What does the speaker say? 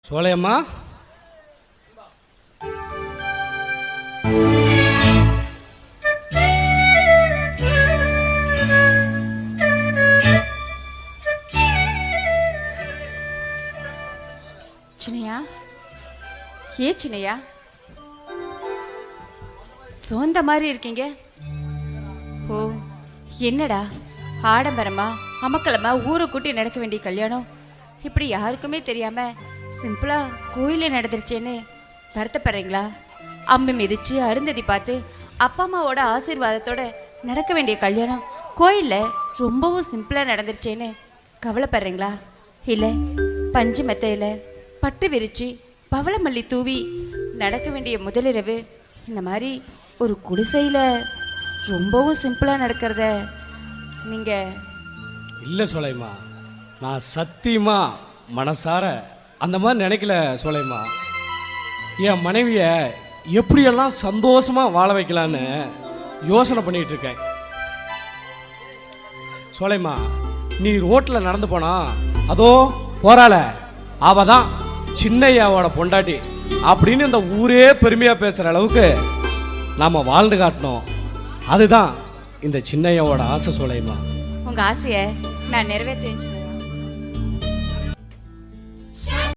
சோலையம்மா, சின்னையா, ஏ சின்னையா, சோர்ந்த மாதிரி இருக்கீங்க. ஓ, என்னடா ஆடம்பரமா அமக்கலமா ஊரை கூட்டி நடக்க வேண்டிய கல்யாணம் இப்படி யாருக்குமே தெரியாம சிம்பிளா கோயிலே நடந்துருச்சேன்னு வருத்தப்படுறீங்களா? அம்பு மிதிச்சு அருந்ததி பார்த்து அப்பா அம்மாவோட ஆசீர்வாதத்தோட நடக்க வேண்டிய கல்யாணம் கோயில்ல ரொம்பவும் சிம்பிளா நடந்துருச்சேன்னு கவலைப்படுறீங்களா? இல்லை பஞ்சு மெத்தையில பட்டு விரிச்சு பவளமல்லி தூவி நடக்க வேண்டிய முதலிரவு இந்த மாதிரி ஒரு குடிசையில் ரொம்பவும் சிம்பிளாக நடக்கிறத நீங்கள் இல்லை சோலையம்மா, நான் சத்தியமா மனசார அந்த மாதிரி நினைக்கல சோலையம்மா. என் மனைவியை எப்படியெல்லாம் சந்தோஷமாக வாழ வைக்கலான்னு யோசனை பண்ணிகிட்டு இருக்கேன். சோலையம்மா, நீ ரோட்டில் நடந்து போனா அதோ போறாள அவ தான் சின்னையாவோட பொண்டாட்டி அப்படின்னு இந்த ஊரே பெருமையாக பேசுகிற அளவுக்கு நாம் வாழ்ந்து காட்டணும். அதுதான் இந்த சின்னையாவோட ஆசை சோலையம்மா. உங்கள் ஆசையை நான் நிறைவேற்றேன்.